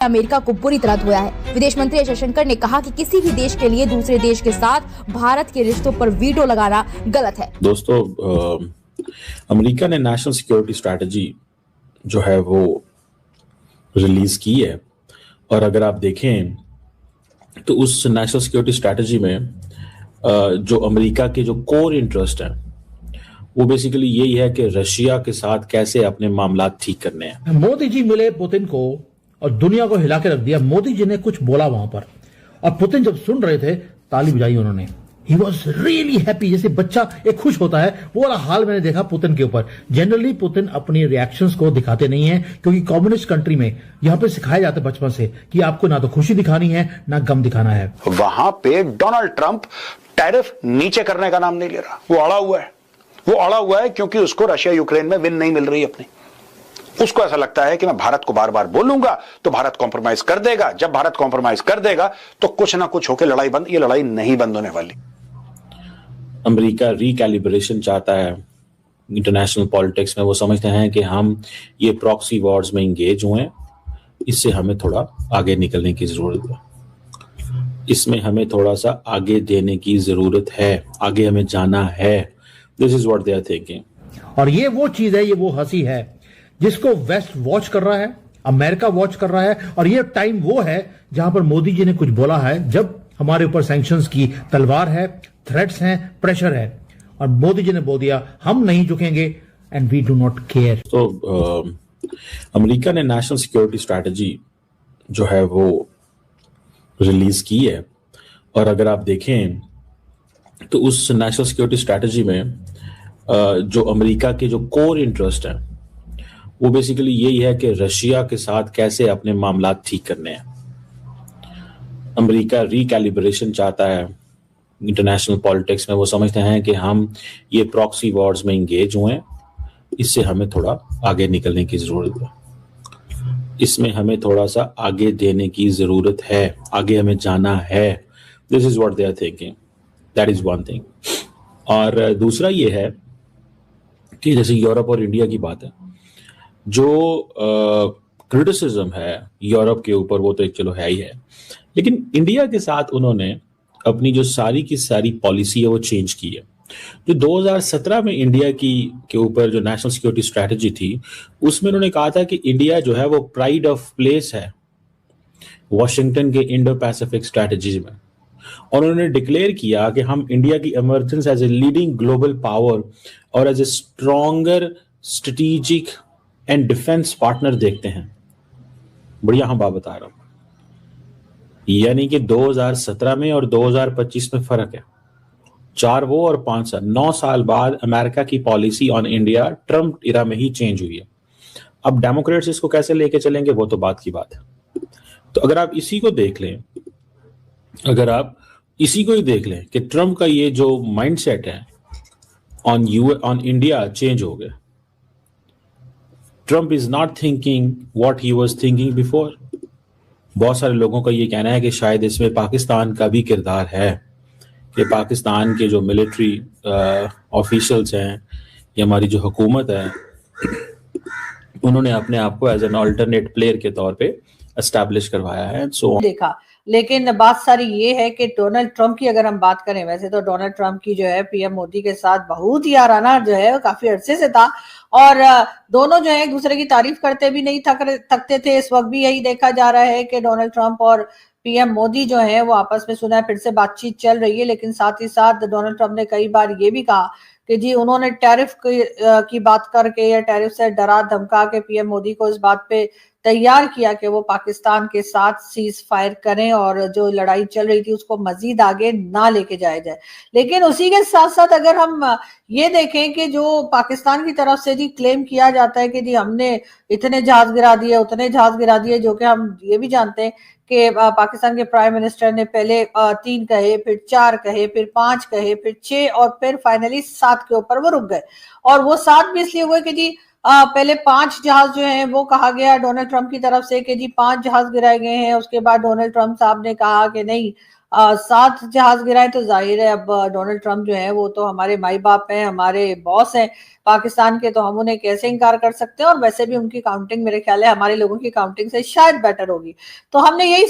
America को बुरी तरह धोया है। विदेश मंत्री एस जयशंकर ने कहा कि किसी भी देश के लिए दूसरे देश के साथ भारत के रिश्तों पर वीटो लगाना गलत है। दोस्तों, अमेरिका ने नेशनल सिक्योरिटी स्ट्रैटेजी जो है वो रिलीज की है, और अगर आप देखें तो उस नेशनल सिक्योरिटी स्ट्रैटेजी में जो अमेरिका के जो कोर इंटरेस्ट हैं वो बेसिकली यही है कि रशिया के साथ कैसे अपने मामला ठीक करने हैं। मोदी जी मिले पुतिन को और दुनिया को हिला के रख दिया। मोदी जी ने कुछ बोला वहां पर, और पुतिन जब सुन रहे थे ताली बजाई उन्होंने। ही वॉज रियली हैप्पी, जैसे बच्चा एक खुश होता है, वो वाला हाल मैंने देखा पुतिन के ऊपर। जनरली पुतिन अपनी रिएक्शंस को दिखाते नहीं है, क्योंकि कम्युनिस्ट कंट्री में यहाँ पे सिखाया जाता है बचपन से कि आपको ना तो खुशी दिखानी है ना गम दिखाना है। वहां पे डोनाल्ड ट्रंप टैरिफ नीचे करने का नाम नहीं ले रहा, वो अड़ा हुआ है। वो अड़ा हुआ है क्योंकि उसको रशिया यूक्रेन में विन नहीं मिल रही अपनी। उसको ऐसा लगता है कि मैं भारत को बार बार बोलूंगा तो भारत कॉम्प्रोमाइज कर देगा। जब भारत कॉम्प्रोमाइज कर देगा तो कुछ ना कुछ होकर लड़ाई बंद। ये लड़ाई नहीं बंद होने वाली। अमेरिका रिकैलिब्रेशन चाहता है इंटरनेशनल पॉलिटिक्स में। वो समझते हैं कि हम ये प्रॉक्सी वॉर्स में इंगेज हुए, इससे हमें थोड़ा आगे निकलने की जरूरत है। इसमें हमें थोड़ा सा आगे देने की जरूरत है, आगे हमें जाना है। This is what they are thinking. और ये वो चीज है, ये वो हंसी है जिसको वेस्ट वॉच कर रहा है, अमेरिका वॉच कर रहा है। और ये टाइम वो है जहां पर मोदी जी ने कुछ बोला है, जब हमारे ऊपर सैंक्शंस की तलवार है, थ्रेट्स हैं, प्रेशर है, और मोदी जी ने बोल दिया हम नहीं झुकेंगे and we do not care. तो अमेरिका ने नेशनल सिक्योरिटी स्ट्रैटेजी जो है वो रिलीज की है, और अगर आप देखें तो उस नेशनल सिक्योरिटी स्ट्रैटेजी में जो अमेरिका के जो कोर इंटरेस्ट हैं वो बेसिकली यही है कि रशिया के साथ कैसे अपने मामला ठीक करने हैं। अमेरिका रिकैलिब्रेशन चाहता है इंटरनेशनल पॉलिटिक्स में। वो समझते हैं कि हम ये प्रॉक्सी वॉर्स में इंगेज हुए, इससे हमें थोड़ा आगे निकलने की जरूरत है। इसमें हमें थोड़ा सा आगे देने की जरूरत है, आगे हमें जाना है। This is what they are thinking. That is one thing. और दूसरा ये है कि जैसे यूरोप और इंडिया की बात है, जो क्रिटिसिज्म है यूरोप के ऊपर वो तो एक चलो है ही है, लेकिन इंडिया के साथ उन्होंने अपनी जो सारी की सारी पॉलिसी है वो चेंज की है। जो 2017 में इंडिया के ऊपर जो नेशनल सिक्योरिटी स्ट्रैटेजी थी, उसमें उन्होंने कहा था कि इंडिया जो है वो प्राइड ऑफ प्लेस है वॉशिंगटन के इंडो पैसिफिक स्ट्रैटेजी में। और उन्होंने डिक्लेयर किया कि हम इंडिया की emergence as a leading global power और as a stronger strategic and defence partner देखते हैं। बढ़िया हम बात बता रहा हूं, यानी कि 2017 में और 2025 में फर्क है। 4 वो और 5 साल, 9 साल बाद अमेरिका की पॉलिसी ऑन इंडिया ट्रम्प इरा में ही चेंज हुई है। अब डेमोक्रेट्स इसको कैसे लेके चलेंगे वो तो बात की बात है। तो अगर आप इसी को देख लें, अगर आप इसी को ही देख लें कि ट्रम्प का ये जो माइंडसेट है ऑन इंडिया चेंज हो गया। Trump is not thinking what he was thinking before. बहुत सारे लोगों का ये कहना है कि शायद इसमें पाकिस्तान का भी किरदार है, कि पाकिस्तान के जो मिलिट्री ऑफिशियल्स हैं या हमारी जो हुकूमत है, उन्होंने अपने आप को एज एन अल्टरनेट प्लेयर के तौर पे एस्टैब्लिश करवाया है। सो देखा, लेकिन बात सारी ये है कि डोनाल्ड ट्रंप की अगर हम बात करें, वैसे तो डोनाल्ड ट्रंप की जो है पीएम मोदी के साथ बहुत ही याराना जो है काफी अरसे से था, और दोनों जो है एक दूसरे की तारीफ करते भी नहीं थकते थे। इस वक्त भी यही देखा जा रहा है कि डोनाल्ड ट्रंप और पीएम मोदी जो है वो आपस में सुना है फिर से बातचीत चल रही है। लेकिन साथ ही साथ डोनाल्ड ट्रंप ने कई बार ये भी कहा कि जी उन्होंने टैरिफ की बात करके या टैरिफ से डरा धमका के पीएम मोदी को इस बात पे तैयार किया कि वो पाकिस्तान के साथ सीज फायर करें और जो लड़ाई चल रही थी उसको मजीद आगे ना लेके जाया जाए। लेकिन उसी के साथ साथ अगर हम ये देखें कि जो पाकिस्तान की तरफ से जी क्लेम किया जाता है कि जी हमने इतने जहाज गिरा दिए, उतने जहाज गिरा दिए, जो कि हम ये भी जानते हैं कि पाकिस्तान के प्राइम मिनिस्टर ने पहले 3 कहे, फिर 4 कहे, फिर 5 कहे, फिर 6 और फिर फाइनली 7 के ऊपर वो रुक गए। और वो 7 भी इसलिए हुए कि जी पहले 5 जहाज जो हैं वो कहा गया डोनाल्ड ट्रंप की तरफ से कि जी 5 जहाज गिराए गए हैं। उसके बाद डोनाल्ड ट्रंप साहब ने कहा कि नहीं, सात जहाज गिराए तो जाहिर है अब डोनाल्ड ट्रंप जो है वो तो हमारे माई बाप हैं, हमारे बॉस हैं पाकिस्तान के, तो हम उन्हें कैसे इनकार कर सकते हैं। और वैसे भी उनकी काउंटिंग मेरे ख्याल है हमारे लोगों की काउंटिंग से शायद बेटर होगी। तो हमने यही